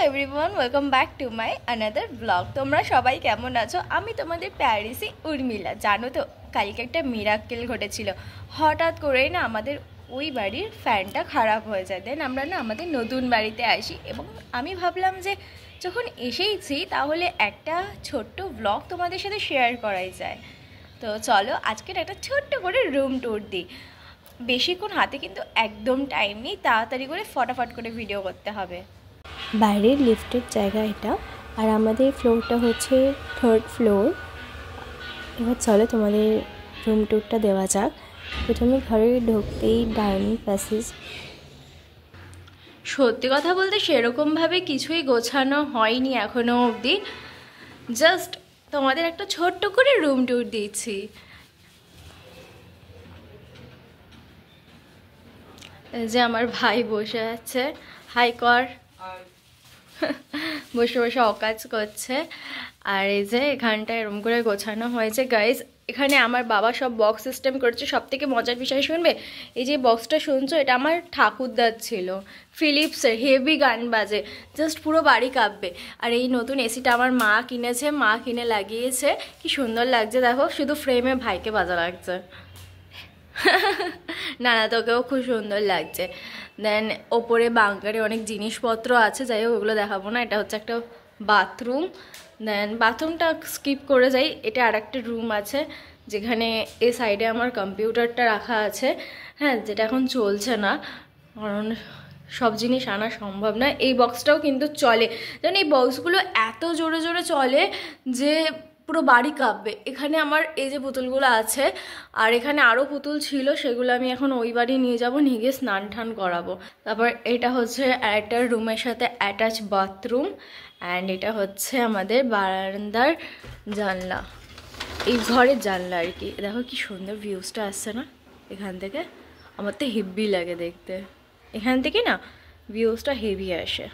Everyone, welcome back to my another blog. তোমরা সবাই কেমন আছো? আমি তোমাদের প্যারিসি উর্মিলা। জানো তো, কালকে একটা মিরাক্কেল ঘটেছিল। হঠাৎ করেই না আমাদের ওই বাড়ির ফ্যানটা খারাপ হয়ে যায়। দেন আমরা না আমাদের নতুন বাড়িতে আসি এবং আমি ভাবলাম যে যখন এসেইছি তাহলে একটা ছোট্ট ব্লগ তোমাদের সাথে শেয়ার করাই যায়। তো চলো আজকের একটা ছোট্ট করে রুম ট্যুর দিই। বেশিক্ষণ হাতে কিন্তু একদম টাইম নেই, তাড়াতাড়ি করে ফটাফট করে ভিডিও করতে হবে। বাইরের লিফটের জায়গা এটা, আর আমাদের ফ্লোরটা হচ্ছে 3rd ফ্লোর। এবার চলো তোমাদের রুম ট্যুরটা দেওয়া যাক। প্রথমে ঘরে ঢুকতেই ডাইনিং প্যাসেজ। সত্যি কথা বলতে সেরকমভাবে কিছুই গোছানো হয়নি এখনও অবধি। জাস্ট তোমাদের একটা ছোট্ট করে রুম ট্যুর দিচ্ছি। এই যে আমার ভাই বসে আছে, হাই কর, বসে বসে অকাজ করছে। আর এই যে এখানটা এরকম করে গোছানো হয়েছে গাইজ। এখানে আমার বাবা সব বক্স সিস্টেম করেছে। সব থেকে মজার বিষয় শুনবে, এই যে বক্সটা শুনছো এটা আমার ঠাকুরদার ছিল, ফিলিপসের, হেভি গান বাজে, জাস্ট পুরো বাড়ি কাঁপবে। আর এই নতুন এসিটা আমার মা কিনেছে, মা কিনে লাগিয়েছে। কি সুন্দর লাগছে দেখো, শুধু ফ্রেমে ভাইকে বাজা লাগছে। না না, তোকেও খুব সুন্দর লাগছে। দেন ওপরে বাঙ্কারে অনেক জিনিসপত্র আছে, যাই হোক ওগুলো দেখাবো না। এটা হচ্ছে একটা বাথরুম। দেন বাথরুমটা স্কিপ করে যাই। এটা আর একটা রুম আছে যেখানে এই সাইডে আমার কম্পিউটারটা রাখা আছে, হ্যাঁ, যেটা এখন চলছে না কারণ সব জিনিস আনা সম্ভব না। এই বক্সটাও কিন্তু চলে, যেন এই বক্সগুলো এত জোরে জোরে চলে যে পুরো বাড়ি কাঁপবে। এখানে আমার এই যে পুতুলগুলো আছে, আর এখানে আরও পুতুল ছিল, সেগুলো আমি এখন ওই বাড়ি নিয়ে যাব, নিয়ে গিয়ে স্নান টান করাবো। তারপর এটা হচ্ছে একটা রুমের সাথে অ্যাটাচ বাথরুম। অ্যান্ড এটা হচ্ছে আমাদের বারান্দার জানলা, এই ঘরের জানলা আর কি। দেখো কি সুন্দর ভিউজটা আসছে না এখান থেকে, আমার তো হেভি লাগে দেখতে। এখান থেকে না ভিউজটা হেভি আসে।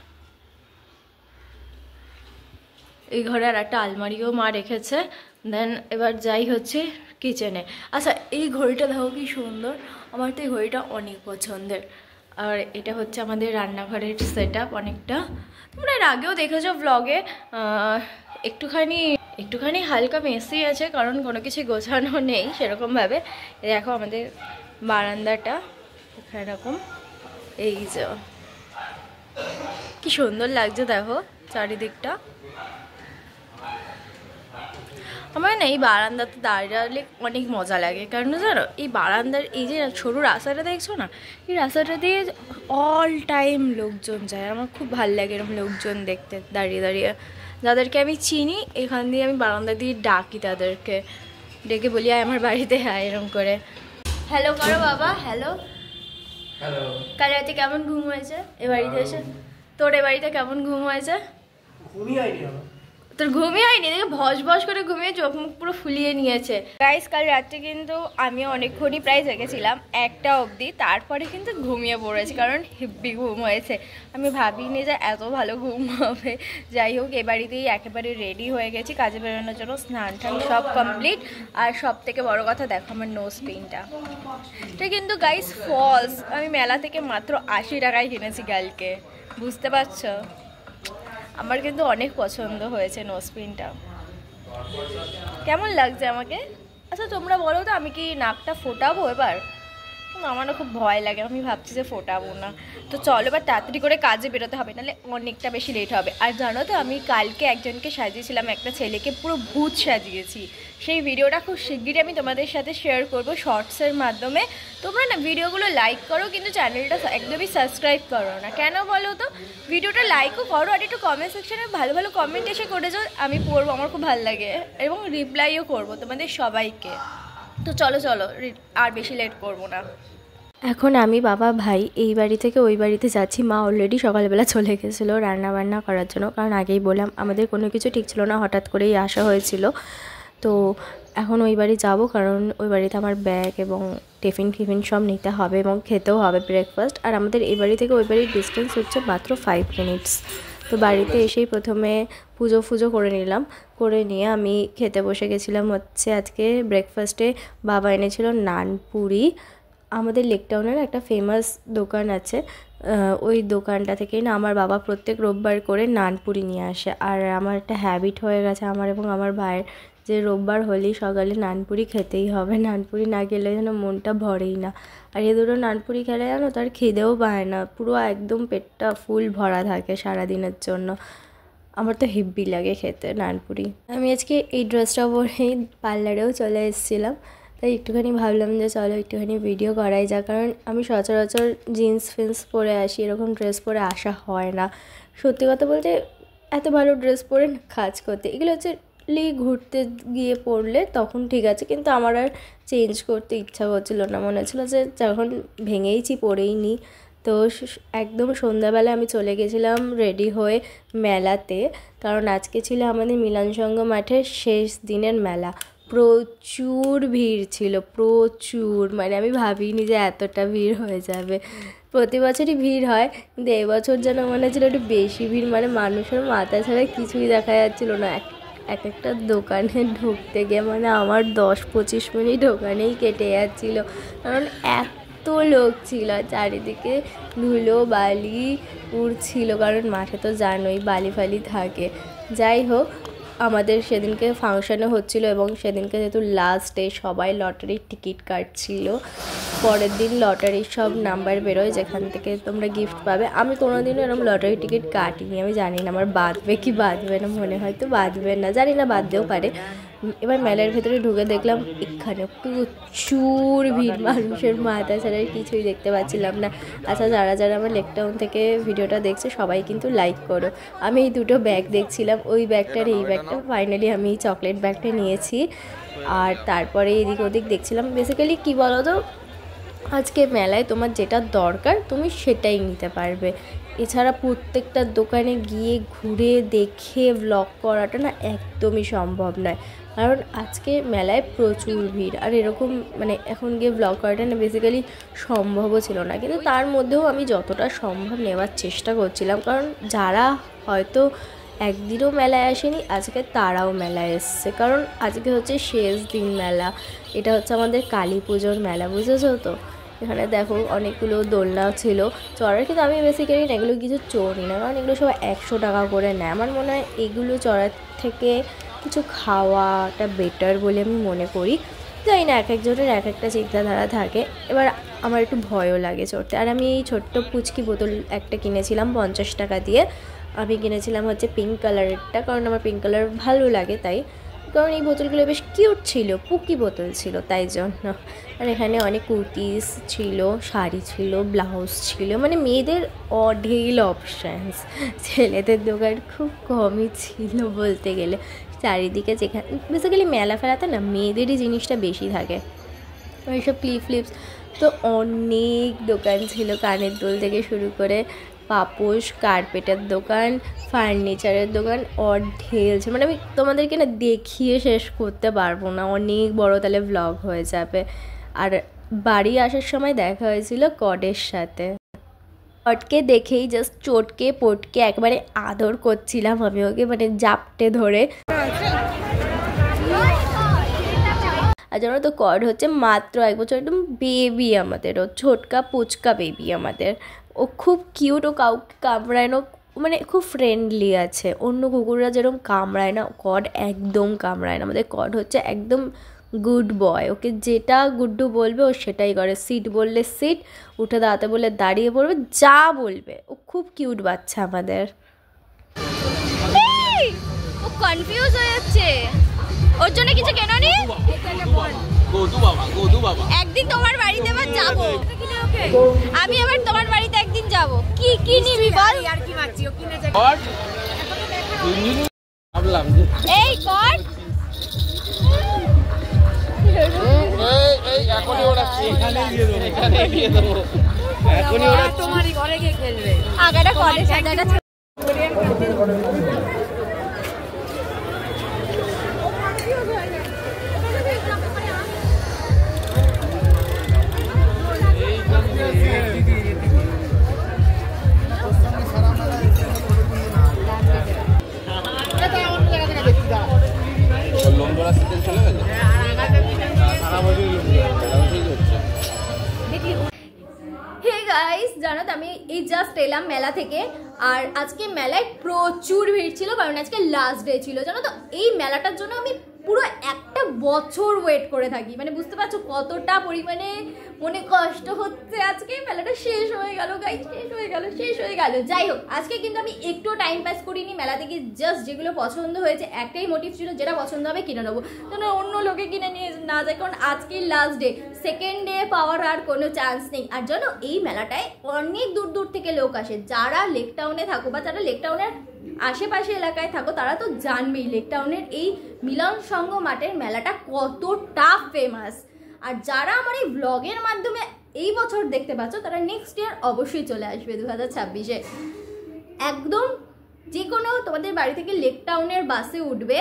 এই ঘরে আর একটা আলমারিও মা রেখেছে। দেন এবার যাই হচ্ছে কিচেনে। আচ্ছা, এই ঘড়িটা দেখো কি সুন্দর, আমার তো এই ঘড়িটা অনেক পছন্দের। আর এটা হচ্ছে আমাদের রান্নাঘরের সেট আপ অনেকটা, তোমরা এর আগেও দেখেছো ব্লগে। একটুখানি হালকা মেসি আছে কারণ কোনো কিছু গোছানো নেই সেরকমভাবে। দেখো আমাদের বারান্দাটা এরকম, এই যে কি সুন্দর লাগছে দেখো চারিদিকটা। আমার না এই বারান্দাতে দাঁড়ালে অনেক মজা লাগে, কারণ জানো এই বারান্দার এই যে সরু রাস্তাটা দেখছো না, এই রাস্তাটা দিয়ে অল টাইম লোকজন যায়। আমার খুব ভালো লাগে এরকম লোকজন দেখতে দাঁড়িয়ে দাঁড়িয়ে। যাদেরকে আমি চিনি এখান দিয়ে আমি বারান্দা দিয়ে ডাকি, তাদেরকে ডেকে বলি আয় আমার বাড়িতে, আয় এরকম করে। হ্যালো করো বাবা, হ্যালো। হ্যালো। কাল রাতে কেমন ঘুম হয়েছে এ বাড়িতে এসে? তোর এ বাড়িতে কেমন ঘুম হয়েছে? ঘুমই হয়নি আমার। তোর ঘুমই হয়নি? দেখে ভস ভস করে ঘুমিয়ে চোখ মুখ পুরো ফুলিয়ে নিয়েছে। গাইস কাল রাত্রে কিন্তু আমি অনেকক্ষণই প্রায় জেগেছিলাম, 1টা অবধি। তারপরে কিন্তু ঘুমিয়ে পড়েছি কারণ হেব্বি ঘুম হয়েছে। আমি ভাবিনি যে এত ভালো ঘুম হবে। যাই হোক, এ বাড়িতেই একেবারে রেডি হয়ে গেছি কাজে বেরোনোর জন্য। স্নান টান সব কমপ্লিট। আর সব থেকে বড় কথা দেখো আমার নোজ পিনটা, এটা কিন্তু গাইস ফলস। আমি মেলা থেকে মাত্র 80 টাকায় কিনেছি কালকে, বুঝতে পারছো? আমার কিন্তু অনেক পছন্দ হয়েছে নোজপিনটা। কেমন লাগছে আমাকে? আচ্ছা তোমরা বলো তো, আমি কি নাকটা ফোটাবো এবার? আমারও খুব ভয় লাগে, আমি ভাবছি যে ফোটাবো না। তো চলো এবার তাড়াতাড়ি করে কাজে বেরোতে হবে, নাহলে অনেকটা বেশি লেট হবে। আর জানো তো আমি কালকে একজনকে সাজিয়েছিলাম, একটা ছেলেকে পুরো ভূত সাজিয়েছি। সেই ভিডিওটা খুব শিগগিরই আমি তোমাদের সাথে শেয়ার করবো শর্টসের মাধ্যমে। তোমরা না ভিডিওগুলো লাইক করো কিন্তু চ্যানেলটা একদমই সাবস্ক্রাইব করো না, কেন বলো তো? ভিডিওটা লাইকও করো আর একটু কমেন্ট সেকশনে ভালো ভালো কমেন্ট এসে করে যাও, আমি পড়বো, আমার খুব ভালো লাগে এবং রিপ্লাইও করবো তোমাদের সবাইকে। তো চলো চলো, আর বেশি লেট করবো না। এখন আমি বাবা ভাই এই বাড়ি থেকে ওই বাড়িতে যাচ্ছি। মা অলরেডি সকালবেলা চলে গেছিলো রান্না বান্না করার জন্য, কারণ আগেই বললাম আমাদের কোনো কিছু ঠিক ছিল না, হঠাৎ করেই আসা হয়েছিল। তো এখন ওই বাড়ি যাবো, কারণ ওই বাড়িতে আমার ব্যাগ এবং টিফিন সব নিতে হবে এবং খেতেও হবে ব্রেকফাস্ট। আর আমাদের এই বাড়ি থেকে ওই বাড়ির ডিস্টেন্স হচ্ছে মাত্র 5 মিনিটস। তো বাড়িতে এসেই প্রথমে পুজো করে নিলাম, করে নিয়ে আমি খেতে বসে গেছিলাম। হচ্ছে আজকে ব্রেকফাস্টে বাবা এনেছিল নান পুরি। আমাদের লেক টাউনের একটা ফেমাস দোকান আছে ওই দোকানটা থেকেই না আমার বাবা প্রত্যেক রোববার করে নানপুরি নিয়ে আসে। আর আমার একটা হ্যাবিট হয়ে গেছে আমার এবং আমার ভাইয়ের, যে রোববার হলেই সকালে নানপুরি খেতেই হবে, নানপুরি না খেলে যেন মনটা ভরেই না। আর এ দুটো নানপুরি খেলে জানো তার খিদেও পায় না, পুরো একদম পেটটা ফুল ভরা থাকে সারাদিনের জন্য। আমার তো হেব্বি লাগে খেতে নানপুরি। আমি আজকে এই ড্রেসটা পরেই পার্লারেও চলে এসেছিলাম, তাই একটুখানি ভাবলাম যে চলো একটুখানি ভিডিও করাই যাক, কারণ আমি সচরাচর জিন্স ফিন্স পরে আসি, এরকম ড্রেস পরে আসা হয় না। সত্যি কথা বলতে এত ভালো ড্রেস পরে কাজ করতে, এগুলো হচ্ছে ঘুরতে গিয়ে পরলে তখন ঠিক আছে, কিন্তু আমার আর চেঞ্জ করতে ইচ্ছা করছিল না, মনে হচ্ছিলো যে যখন ভেঙেইছি পরেই নিই। তো একদম সন্ধ্যাবেলা আমি চলে গেছিলাম রেডি হয়ে মেলাতে, কারণ আজকে ছিল আমাদের মিলনসংঘ মাঠের শেষ দিনের মেলা। প্রচুর ভিড় ছিল, প্রচুর, মানে আমি ভাবিনি যে এতটা ভিড় হয়ে যাবে। প্রতি বছরই ভিড় হয়, কিন্তু এবছর যেন মনে হচ্ছিলো একটু বেশি ভিড়, মানে মানুষের মাথা ছাড়া কিছুই দেখা যাচ্ছিলো না। এক একটা দোকানে ঢুকতে গিয়ে মানে আমার 10-25 মিনিট ওখানেই কেটে যাচ্ছিলো, কারণ এত লোক ছিল, চারিদিকে ধুলো বালি উড়ছিল, কারণ মাঠে তো জানোই বালি ফালি থাকে। যাই হোক, আমাদের সেদিনকে ফাংশানও হচ্ছিল এবং সেদিনকে যেহেতু লাস্ট ডে সবাই লটারির টিকিট কাটছিল। পরের দিন লটারির সব নাম্বার বেরোয় যেখান থেকে তোমরা গিফট পাবে। আমি কোনোদিনও এরকম লটারির টিকিট কাটিনি, আমি জানি না আমার বাঁধবে কি বাঁধবে না, মনে হয়তো বাঁধবে না, জানি না, বাঁধতেও পারে। এবার মেলার ভেতরে ঢুকে দেখলাম এখানে প্রচুর ভিড়, মানুষের মাথা ছাড়া কিছুই দেখতে পাচ্ছিলাম না। আচ্ছা, যারা যারা আমার লেকটাউন থেকে ভিডিওটা দেখছে সবাই কিন্তু লাইক করো। আমি এই দুটো ব্যাগ দেখছিলাম, ওই ব্যাগটার এই ব্যাগটা, ফাইনালি আমি এই চকলেট ব্যাগটা নিয়েছি। আর তারপরে এদিক ওদিক দেখছিলাম। বেসিক্যালি কী বলো তো, আজকে মেলায় তোমার যেটা দরকার তুমি সেটাই নিতে পারবে, এছাড়া প্রত্যেকটা দোকানে গিয়ে ঘুরে দেখে ব্লগ করাটা না একদমই সম্ভব নয়, কারণ আজকে মেলায় প্রচুর ভিড়। আর এরকম মানে এখন গিয়ে ব্লগ করাটা না বেসিক্যালি সম্ভবও ছিল না, কিন্তু তার মধ্যেও আমি যতটা সম্ভব নেওয়ার চেষ্টা করছিলাম, কারণ যারা হয়তো একদিনও মেলায় আসেনি আজকে তারাও মেলায় এসছে, কারণ আজকে হচ্ছে শেষ দিন মেলা। এটা হচ্ছে আমাদের কালী পুজোর মেলা, বুঝেছো তো। এখানে দেখো অনেকগুলো দোলনাও ছিল চড়ার, কিন্তু আমি বেসিক্যালি এগুলো কিছু চড়ি না, কারণ এগুলো সব 100 টাকা করে নেয়। আমার মনে হয় এগুলো চড়ার থেকে কিছু খাওয়াটা বেটার বলে আমি মনে করি। জানি না, এক একজনের এক একটা চিন্তাধারা থাকে। এবার আমার একটু ভয়ও লাগে চড়তে। আর আমি এই ছোট্ট পুচকি বোতল একটা কিনেছিলাম 50 টাকা দিয়ে। আমি কিনেছিলাম হচ্ছে পিঙ্ক কালারেরটা, কারণ আমার পিঙ্ক কালার ভালো লাগে তাই, কারণ এই বোতলগুলো বেশ কিউট ছিল, পুকি বোতল ছিল তাই জন্য। আর এখানে অনেক কুর্তিস ছিল, শাড়ি ছিল, ব্লাউজ ছিল, মানে মেয়েদের অঢেল অপশানস। ছেলেদের দোকান খুব কমই ছিল বলতে গেলে। চারিদিকে যেখানে বেসিক্যালি মেলা ফেলাতে না মেয়েদেরই জিনিসটা বেশি থাকে, ওইসব ফ্লিপস তো অনেক দোকান ছিল, কানের দুল থেকে শুরু করে পাপোশ, কার্পেটের দোকান, ফার্নিচারের দোকান, অঢেল ছিল। মানে আমি তোমাদেরকে না দেখিয়ে শেষ করতে পারবো না, অনেক বড় তাহলে ব্লগ হয়ে যাবে। আর বাড়ি আসার সময় দেখা হয়েছিল কডের সাথে, কডকে দেখেই জাস্ট চটকে পটকে একবারে আদর করছিলাম আমি ওকে, মানে জাপটে ধরে। আর জানো তো কড হচ্ছে মাত্র 1 বছর, একদম বেবি আমাদের, ও ছোটকা পুচকা বেবি আমাদের। ও খুব কিউট, ও কাউকে কামড়ায় না, মানে খুব ফ্রেন্ডলি আছে। অন্য কুকুররা যেরকম কামড়ায় না, কড একদম কামড়ায় না। আমাদের কড হচ্ছে একদম গুড বয়, ওকে যেটা গুড্ডু বলবে ও সেটাই করে। সিট বললে সিট, উঠে দাঁড়াতে বললে দাঁড়িয়ে পড়বে, যা বলবে। ও খুব কিউট বাচ্চা আমাদের। ও কনফিউজ হয়ে যাচ্ছে, ওর জন্য কিছু কেননি। একদিন তোমার বাড়িতে আবার যাবো, আমি আবার তোমার বাড়িতে একদিন যাবো। কি কি নিবি বল? আর কি মাছি ও কিনে যাবে। এই কর এই এখনই ওড়াচ্ছি, এখানেই দিয়ে দেবো, এখনই ওড়াচ্ছি। তোমারই ঘরে গিয়ে খেলবে আগাটা করে সাজাটা। জানো তো আমি এই জাস্ট এলাম মেলা থেকে। আর আজকে মেলায় প্রচুর ভিড় ছিল, কারণ আজকে লাস্ট ডে ছিল, জানো তো। এই মেলাটার জন্য আমি পুরো একটা বছর ওয়েট করে থাকি, মানে বুঝতে পারছো কতটা পরিমাণে মনে কষ্ট হচ্ছে। আজকে মেলাটা শেষ হয়ে গেল গাইস, শেষ হয়ে গেল। যাই হোক, আজকে কিন্তু আমি একটু টাইম পাস করিনি মেলা থেকে। জাস্ট যেগুলো পছন্দ হয়েছে, একটাই মোটিভ ছিল, যেটা পছন্দ হবে কিনে নেবো, যেন অন্য লোকে কিনে নিয়ে না যায়, কারণ আজকে লাস্ট ডে। সেকেন্ড ডে পাওয়ার আর কোনো চান্স নেই। আর জানো, এই মেলাটায় অনেক দূর দূর থেকে লোক আসে। যারা লেক টাউনে থাকো বা যারা লেক টাউনের আশেপাশে এলাকায় থাকো, তারা তো জানবেই লেক টাউনের এই মিলন সংঘ মাঠের মেলাটা কতটা ফেমাস। আর যারা আমার এই ব্লগের মাধ্যমে এই বছর দেখতে পাচ্ছ, তারা নেক্সট ইয়ার অবশ্যই চলে আসবে 2026-এ। একদম যে কোনো তোমাদের বাড়ি থেকে লেক টাউনের বাসে উঠবে,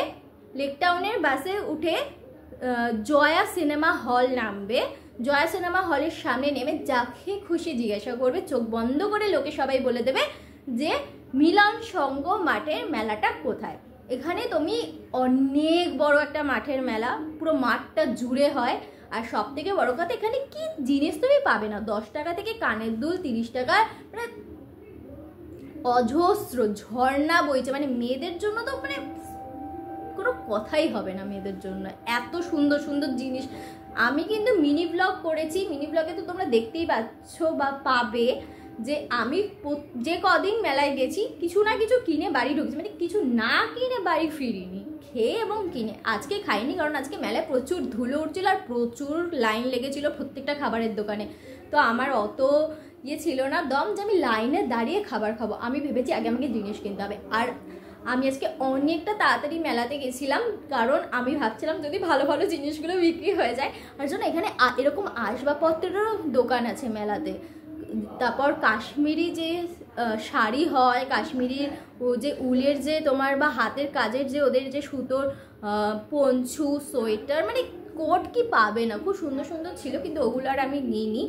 লেক টাউনের বাসে উঠে জয়া সিনেমা হল নামবে। জয়া সিনেমা হলের সামনে নেমে যাকে খুশি জিজ্ঞাসা করবে, চোখ বন্ধ করে লোকে সবাই বলে দেবে যে মিলন সংঘ মাঠের মেলাটা কোথায়। এখানে তুমি অনেক বড় একটা মাঠের মেলা, পুরো মাঠটা জুড়ে হয়। আর সব থেকে বড় কথা, এখানে কি জিনিস তুমি পাবে না। 10 টাকা থেকে কানের দুল, 30 টাকা, মানে অজস্র ঝর্ণা বইছে। মানে মেয়েদের জন্য তো মানে কোনো কথাই হবে না, মেয়েদের জন্য এত সুন্দর সুন্দর জিনিস। আমি কিন্তু মিনি ব্লগ করেছি, মিনি ব্লগে তো তোমরা দেখতেই পাচ্ছ বা পাবে যে আমি যে কদিন মেলায় গেছি কিছু না কিছু কিনে বাড়ি ঢুকছি, মানে কিছু না কিনে বাড়ি ফিরিনি, খেয়ে এবং কিনে। আজকে খাইনি, কারণ আজকে মেলায় প্রচুর ধুলো উঠছিল আর প্রচুর লাইন লেগেছিল প্রত্যেকটা খাবারের দোকানে। তো আমার অত ছিল না দম যে আমি লাইনে দাঁড়িয়ে খাবার খাবো। আমি ভেবেছি আগে আমাকে জিনিস কিনতে হবে। আর আমি আজকে অনেকটা তাড়াতাড়ি মেলাতে গেছিলাম, কারণ আমি ভাবছিলাম যদি ভালো ভালো জিনিসগুলো বিক্রি হয়ে যায়। আর জন্য এখানে এরকম আসবাবপত্রেরও দোকান আছে মেলাতে। তারপর কাশ্মীরি যে শাড়ি হয়, কাশ্মীরির ও যে উলের যে তোমার বা হাতের কাজের যে ওদের যে সুতোর পঞ্চু, সোয়েটার, মানে কোট কি পাবে না, খুব সুন্দর সুন্দর ছিল। কিন্তু ওগুলো আর আমি নিইনি,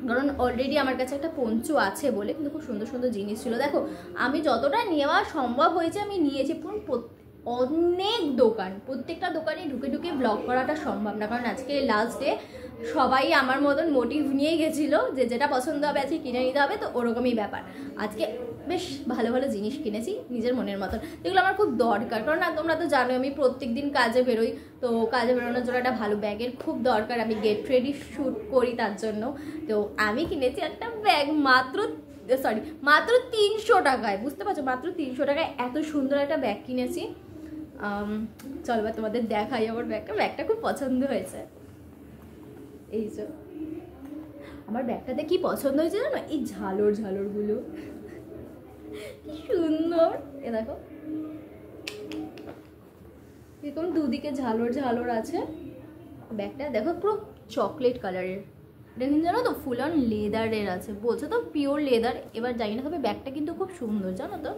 কারণ অলরেডি আমার কাছে একটা পঞ্চু আছে বলে। কিন্তু খুব সুন্দর সুন্দর জিনিস ছিল। দেখো, আমি যতটা নেওয়া সম্ভব হয়েছে আমি নিয়েছি। অনেক দোকান, প্রত্যেকটা দোকানে ঢুকে ঢুকে ব্লগ করাটা সম্ভব না, কারণ আজকে লাস্ট ডে। সবাই আমার মতন মোটিভ নিয়েই গেছিলো যে যেটা পছন্দ হবে আজকে কিনে নিতে হবে। তো ওরকমই ব্যাপার। আজকে বেশ ভালো ভালো জিনিস কিনেছি নিজের মনের মতন, যেগুলো আমার খুব দরকার। কারণ তোমরা তো জানো আমি প্রত্যেক দিন কাজে বেরোই, তো কাজে বেরোনোর জন্য একটা ভালো ব্যাগের খুব দরকার। আমি গেট রেডি শ্যুট করি তার জন্য। তো আমি কিনেছি একটা ব্যাগ মাত্র 300 টাকায়। বুঝতে পারছো, মাত্র 300 টাকায় এত সুন্দর একটা ব্যাগ কিনেছি। চলো বা তোমাদের দেখাই আমার ব্যাগটা খুব পছন্দ হয়েছে। এই যে আমার ব্যাগটাতে কি পছন্দ হয়েছে জানো, এই ঝালরগুলো কি সুন্দর। এ দেখো, এরকম দুদিকে ঝালর আছে। ব্যাগটা দেখো পুরো চকলেট কালারের। এটা কিন্তু জানো তো ফুল অন লেদারের আছে, বলছে তো পিওর লেদার। এবার জানি না, তবে ব্যাগটা কিন্তু খুব সুন্দর, জানো তো।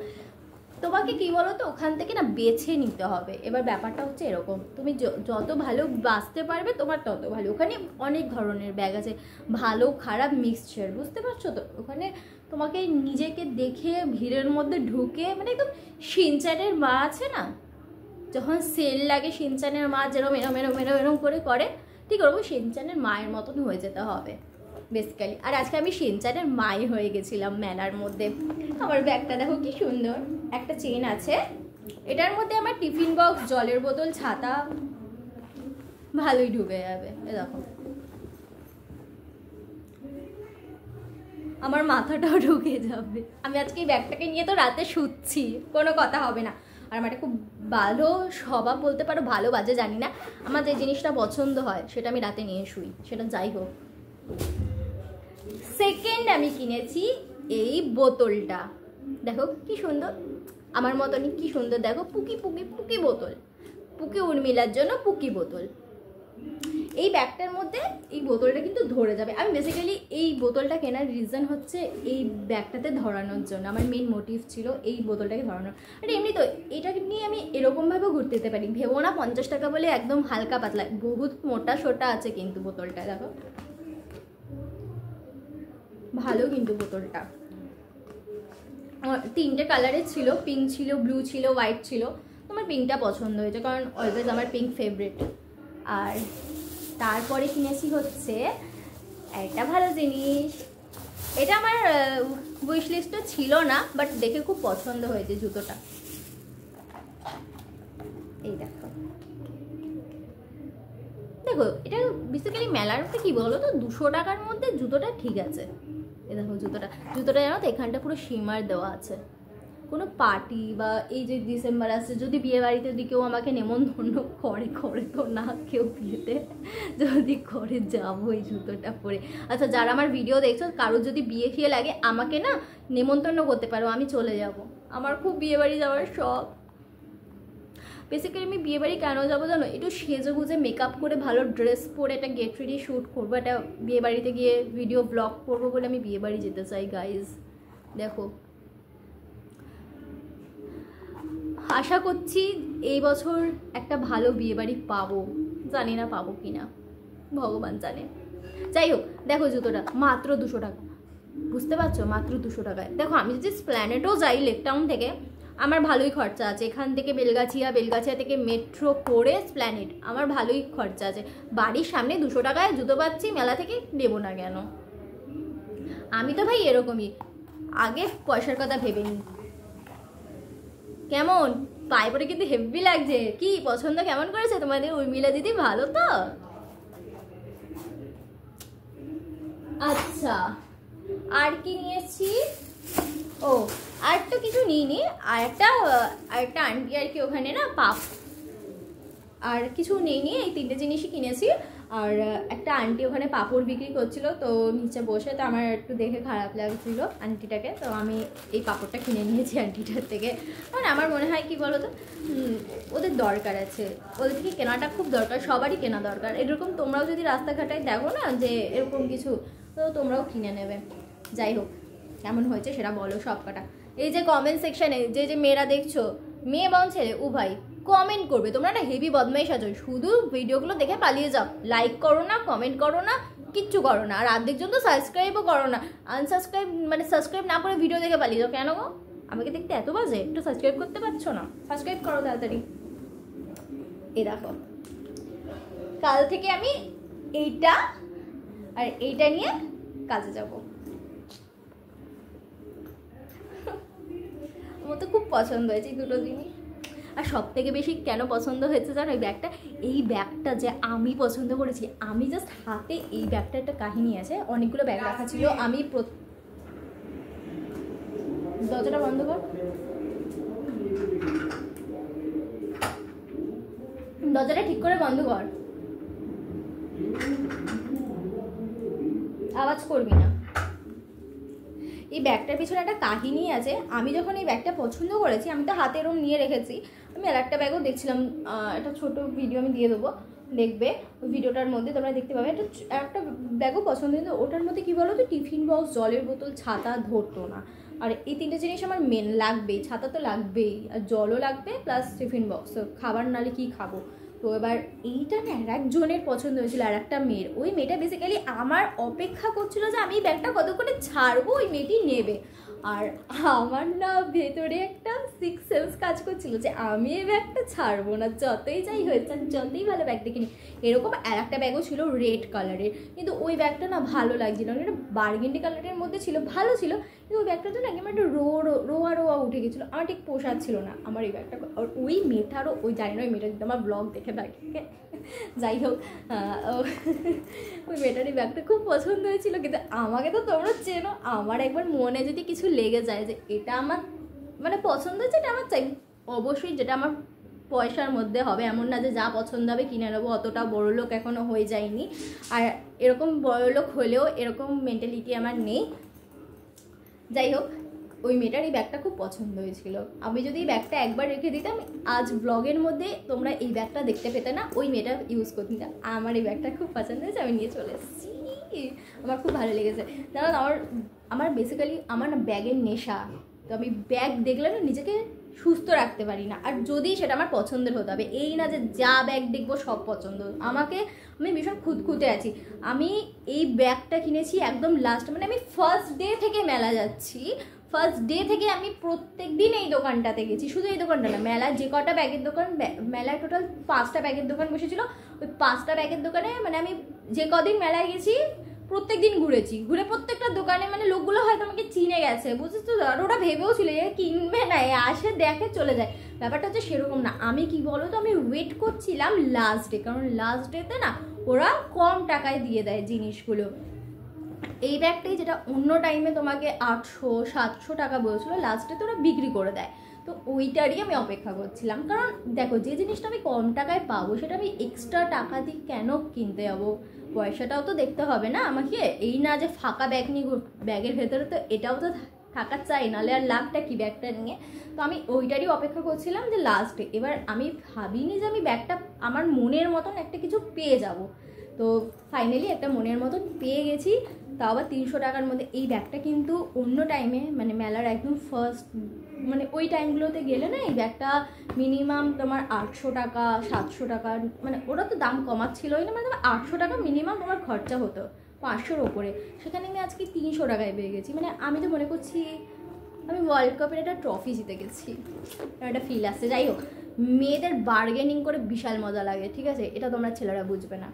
তোমাকে কি বলো তো, ওখান থেকে না বেছে নিতে হবে। এবার ব্যাপারটা হচ্ছে এরকম, তুমি যত ভালো বাঁচতে পারবে তোমার তত ভালো। ওখানে অনেক ধরনের ব্যাগ আছে, ভালো খারাপ মিক্সচার, বুঝতে পারছো তো। ওখানে তোমাকে নিজেকে দেখে ভিড়ের মধ্যে ঢুকে, মানে একদম শিনচানের মা আছে না, যখন সেল লাগে শিনচানের মা যেরকম এরম করে ঠিক ওরকম শিনচানের মায়ের মতন হয়ে যেতে হবে বেসিক্যালি। আর আজকে আমি শিনচানের মাই হয়ে গেছিলাম মেলার মধ্যে। আমার ব্যাগটা দেখো কি সুন্দর, একটা চেন আছে। এটার মধ্যে আমার টিফিন বক্স, জলের বোতল, ছাতা ভালোই ঢুকে যাবে। এ দেখো, আমার মাথাটাও ঢুকে যাবে। আমি আজকে এই ব্যাগটাকে নিয়ে তো রাতে শুচ্ছি, কোনো কথা হবে না। আর আমার একটা খুব ভালো স্বভাব বলতে পারো, ভালো বাজে জানি না, আমার যে জিনিসটা পছন্দ হয় সেটা আমি রাতে নিয়ে শুই, সেটা যাই হোক। সেকেন্ড আমি কিনেছি এই বোতলটা, দেখো কি সুন্দর, আমার মতনই কি সুন্দর। দেখো পুকি বোতল, পুকি উর্মিলার জন্য পুকি বোতল। এই ব্যাগটার মধ্যে এই বোতলটা কিন্তু ধরে যাবে। আমি বেসিক্যালি এই বোতলটা কেনার রিজন হচ্ছে এই ব্যাগটাতে ধরানোর জন্য। আমার মেইন মোটিভ ছিল এই বোতলটাকে ধরানোর। আর এমনি তো এটাকে নিয়ে আমি এরকমভাবে ঘুরতে যেতে পারি, ভেবো না 50 টাকা বলে একদম হালকা পাতলা, বহুত মোটা সোটা আছে কিন্তু বোতলটা। দেখো ভালো কিন্তু বোতলটা। 3টে কালারের ছিল, পিঙ্ক ছিল, ব্লু ছিল, হোয়াইট ছিল। আমার পিঙ্কটা পছন্দ হয়েছে, কারণ অলওয়েজ আমার পিঙ্ক ফেভারিট। আর তারপরে কিনেছি হচ্ছে একটা ভালো জিনিস, এটা আমার উইশ লিস্টে ছিল না, বাট দেখে খুব পছন্দ হয়েছে জুতোটা। এই দেখো দেখো, এটা বেসিক্যালি মেলার মধ্যে কী বলো তো, 200 টাকার মধ্যে জুতোটা ঠিক আছে। এই দেখো জুতোটা জানো তো, এখানটা পুরো শিমার দেওয়া আছে। কোনো পার্টি বা এই যে ডিসেম্বর আসছে, যদি বিয়ে বাড়িতে যদি কেউ আমাকে নেমন্তন্ন করে তো না, কেউ বিয়েতে যদি করে যাবো এই জুতোটা পরে। আচ্ছা, যারা আমার ভিডিও দেখছো, কারোর যদি বিয়ে ফিয়ে লাগে আমাকে না নেমন্তন্ন করতে পারো, আমি চলে যাব। আমার খুব বিয়ে বাড়ি যাওয়ার শখ। বেসিক্যালি আমি বিয়ে বাড়ি কেন যাবো জানো, একটু সেজে গুজে মেকআপ করে ভালো ড্রেস পরে একটা গেট রেডি শ্যুট করবো, একটা বিয়ে বাড়িতে গিয়ে ভিডিও ব্লগ করবো বলে আমি বিয়ে বাড়ি যেতে চাই গাইজ। দেখো, আশা করছি এই বছর একটা ভালো বিয়ে বাড়ি পাবো, জানি না পাবো কি না, ভগবান জানে। যাই হোক, দেখো জুতোটা মাত্র 200 টাকা, বুঝতে পারছো, মাত্র 200 টাকায়। দেখো আমি যদি স্প্ল্যানেডও যাই লেক টাউন থেকে, আমার ভালোই খরচা আছে। এখান থেকে বেলগাছিয়া থেকে মেট্রো করে স্প্ল্যানেড, আমার ভালোই খরচা আছে। বাড়ির সামনে 200 টাকায় জুতো পাচ্ছি, মেলা থেকে নেবো না কেন? আমি তো ভাই এরকমই, আগে পয়সার কথা ভেবে নিই। কেমন পায়ে পরে কিন্তু হেভি লাগছে। কি পছন্দ কেমন করেছে তোমাদের উর্মিলা দিদি? ভালো তো? আচ্ছা, আর কি নিয়েছি? ও, আর তো কিছু নিইনি। আর একটা আন্টি আর কি ওখানে না পাপ, আর কিছু নিইনি, এই 3টে জিনিসই কিনেছি। আর একটা আন্টি ওখানে পাপড় বিক্রি করছিল, তো নিচে বসে, তো আমার একটু দেখে খারাপ লাগছিল আন্টিটাকে, তো আমি এই পাপড়টা কিনে নিয়েছি আন্টিটার থেকে। মানে আমার মনে হয় কি বলো তো, ওদের দরকার আছে, ওদের থেকে কেনাটা খুব দরকার, সবারই কেনা দরকার। এরকম তোমরাও যদি রাস্তাঘাটায় দেখো না যে এরকম কিছু, তো তোমরাও কিনে নেবে। যাই হোক, কেমন হয়েছে সেটা বলো সব কটা। এই যে কমেন্ট সেকশানে যে মেয়েরা দেখছো, মেয়ে এবং ছেলে উভয়, কমেন্ট করবে। তোমরা না হেভি বদমাইশ আছো, শুধু ভিডিওগুলো দেখে পালিয়ে যাও, লাইক করো না, কমেন্ট করো না, কিচ্ছু করো না। আর অর্ধেকজন তো সাবস্ক্রাইবও করো না, আনসাবস্ক্রাইব মানে সাবস্ক্রাইব না করে ভিডিও দেখে পালিয়ে যাও। কেন গো, আমাকে দেখতে এত বাজে? একটু সাবস্ক্রাইব করতে পারছো না? সাবস্ক্রাইব করো তাড়াতাড়ি। এই দেখো, কাল থেকে আমি এইটা আর এইটা নিয়ে কাজে যাবো। আমার তো খুব পছন্দ হয়েছে এই দুটো জিনিস। আর সব থেকে বেশি কেন পছন্দ হয়েছে জানো এই ব্যাগটা? এই ব্যাগটা যে আমি পছন্দ করেছি, আমি জাস্ট হাতে, এই ব্যাগটা একটা কাহিনী আছে। অনেকগুলো ব্যাগ রাখা ছিল, আমি দরজাটা বন্ধ কর, দরজাটা ঠিক করে বন্ধ কর, আওয়াজ করবি না। এই ব্যাগটার পিছনে একটা কাহিনী আছে। আমি যখন এই ব্যাগটা পছন্দ করেছি, আমি তো হাতে এরকম নিয়ে রেখেছি। আমি আর একটা ব্যাগও দেখছিলাম, একটা ছোট ভিডিও আমি দিয়ে দেবো, দেখবে ওই ভিডিওটার মধ্যে তোমরা দেখতে পাবে। একটা ব্যাগও পছন্দ, কিন্তু ওটার মধ্যে কী বলো তো, টিফিন বক্স, জলের বোতল, ছাতা ধরতো না। আর এই 3টে জিনিস আমার মেন লাগবেই, ছাতা তো লাগবেই, আর জলও লাগবে, প্লাস টিফিন বক্স। খাবার নালে কি খাবো? তো এবার এইটা না একজনের পছন্দ হয়েছিল, আর একটা মেয়ের। ওই মেয়েটা বেসিক্যালি আমার অপেক্ষা করছিল যে আমি এই ব্যাগটা কত করে ছাড়বো, ওই মেয়েটি নেবে। আর আমার না ভেতরে একটা সিক্স সেন্স কাজ করছিল যে আমি এই ব্যাগটা ছাড়বো না, যতই যাই হয়েছে, যতই ভালো ব্যাগ দেখিনি। এরকম আর একটা ব্যাগও ছিল রেড কালারের, কিন্তু ওই ব্যাগটা না ভালো লাগছিল না, এটা বার্গেন্ডি কালারের মধ্যে ছিল, ভালো ছিল, কিন্তু ওই ব্যাগটা তো না একদম একটা রোয়া উঠে গেছিলো, আমার ঠিক পোষাচ্ছিল না আমার এই ব্যাগটা। আর ওই মেয়েটারও, ওই জানি না ওই মেয়েটা যদি আমার ব্লগ দেখে থাকে, যাই হোক, ওই মেয়েটার এই ব্যাগটা খুব পছন্দ হয়েছিল। কিন্তু আমাকে তো তোমরা চেনো, আমার একবার মনে যদি কিছু লেগে যায় যে এটা আমার মানে পছন্দ হচ্ছে, এটা আমার চাই, অবশ্যই যেটা আমার পয়সার মধ্যে হবে, এমন না যে যা পছন্দ হবে কিনে নেবো, অতটা বড়লোক এখনও হয়ে যায়নি। আর এরকম বড়লোক হলেও এরকম মেন্টালিটি আমার নেই। যাই হোক, ওই মেয়েটার এই ব্যাগটা খুব পছন্দ হয়েছিল। আমি যদি এই ব্যাগটা একবার রেখে দিতাম, আজ ব্লগের মধ্যে তোমরা এই ব্যাগটা দেখতে পেতে না, ওই মেয়েটা ইউজ করতে না। আমার এই ব্যাগটা খুব পছন্দ হয়েছে, আমি নিয়ে চলে এসেছি, আমার খুব ভালো লেগেছে। জানো আমার বেসিক্যালি আমার না ব্যাগের নেশা। তো আমি ব্যাগ দেখলে না নিজেকে সুস্থ রাখতে পারি না, আর যদি সেটা আমার পছন্দের হতে হবে, এই না যে যা ব্যাগ দেখবো সব পছন্দ। আমি ভীষণ খুঁতখুঁতে আছি। আমি এই ব্যাগটা কিনেছি একদম লাস্ট, মানে আমি ফার্স্ট ডে থেকে মেলা যাচ্ছি, ফার্স্ট ডে থেকে আমি প্রত্যেক দিন এই দোকানটাতে গেছি। শুধু এই দোকানটা না, মেলার যে কটা ব্যাগের দোকান, মেলায় টোটাল 5টা ব্যাগের দোকান বসেছিল, ওই 5টা ব্যাগের দোকানে মানে আমি যে কদিন মেলায় গেছি প্রত্যেকদিন ঘুরেছি, ঘুরে প্রত্যেকটা দোকানে মানে লোকগুলো হয়তো আমাকে চিনে গেছে, বুঝছিস তো? আর ওরা ভেবেও ছিল এ কিনবে না, এ আসে দেখে চলে যায়। ব্যাপারটা হচ্ছে সেরকম না। আমি কি বলো তো, আমি ওয়েট করছিলাম লাস্ট ডে, কারণ লাস্ট ডেতে না ওরা কম টাকায় দিয়ে দেয় জিনিসগুলো। এই ব্যাগটাই যেটা অন্য টাইমে তোমাকে 800-700 টাকা বলছিল, লাস্টে তো ওরা বিক্রি করে দেয়। তো ওইটারই আমি অপেক্ষা করছিলাম, কারণ দেখো যে জিনিসটা আমি কম টাকায় পাবো সেটা আমি এক্সট্রা টাকা দিয়ে কেন কিনতে যাবো? পয়সাটাও তো দেখতে হবে না আমাকে, এই না যে ফাঁকা ব্যাগ নিয়ে ব্যাগের ভেতরে তো এটাও তো থাকা চাই, নাহলে আর লাভটা কি ব্যাগটা নিয়ে। তো আমি ওইটারই অপেক্ষা করছিলাম যে লাস্টে। এবার আমি ভাবিনি যে আমি ব্যাগটা আমার মনের মতন একটা কিছু পেয়ে যাব। তো ফাইনালি একটা মনের মতন পেয়ে গেছি, তাও আবার 300 টাকার মধ্যে। এই ব্যাগটা কিন্তু অন্য টাইমে মানে মেলার একদম ফার্স্ট মানে ওই টাইমগুলোতে গেলে না এই ব্যাগটা মিনিমাম তোমার 800 টাকা 700 টাকা, মানে ওরা তো দাম কমাচ্ছিলই না, মানে তোমার 800 টাকা মিনিমাম তোমার খরচা হতো 500-র ওপরে। সেখানে আমি আজকে 300 টাকায় পেয়ে গেছি। মানে আমি তো মনে করছি আমি ওয়ার্ল্ড কাপের একটা ট্রফি জিতে গেছি, একটা ফিল আসছে। যাই হোক, মেয়েদের বার্গেনিং করে বিশাল মজা লাগে, ঠিক আছে? এটা তোমরা ছেলেরা বুঝবে না।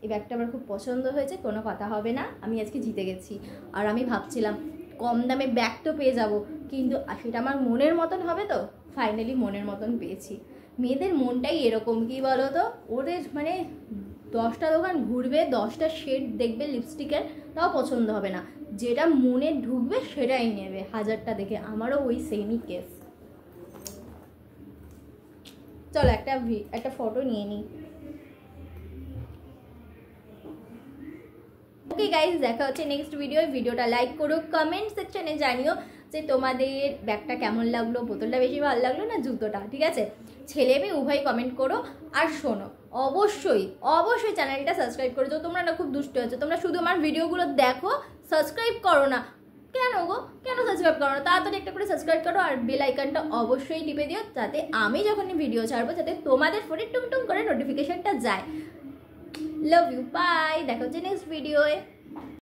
এই ব্যাগটা আমার খুব পছন্দ হয়েছে, কোনো কথা হবে না, আমি আজকে জিতে গেছি। আর আমি ভাবছিলাম কম দামে ব্যাগ তো পেয়ে যাব, কিন্তু সেটা আমার মনের মতন হবে তো। ফাইনালি মনের মতন পেয়েছি। মেয়েদের মনটাই এরকম, কি বলো তো, ওদের মানে 10টা দোকান ঘুরবে, 10টা শেড দেখবে লিপস্টিকের, তাও পছন্দ হবে না। যেটা মনে ঢুকবে সেটাই নেবে 1000টা দেখে। আমারও ওই সেমই কেস। চলো একটা ফটো নিয়ে নিই। ওকে গাইজ, দেখা হচ্ছে নেক্সট ভিডিওটা লাইক করো, কমেন্ট সেকশনে জানিও যে তোমাদের ব্যাগটা কেমন লাগলো, বোতলটা বেশি ভালো লাগলো না জুতোটা, ঠিক আছে? ছেলে মেয়ে উভয় কমেন্ট করো। আর শোনো, অবশ্যই চ্যানেলটা সাবস্ক্রাইব করে দাও। তোমরা না খুব দুষ্ট হচ্ছে, তোমরা শুধু আমার ভিডিওগুলো দেখো, সাবস্ক্রাইব করো না। কেন গো, কেন সাবস্ক্রাইব করো না? তাড়াতাড়ি একটা করে সাবস্ক্রাইব করো, আর বেল আইকনটা অবশ্যই টিপে দিও, যাতে আমি যখনই ভিডিও ছাড়বো যাতে তোমাদের ফোনে টুং করে নোটিফিকেশনটা যায়। লাভ ইউ, বাই, দেখা হচ্ছে নেক্সট ভিডিওয়ে।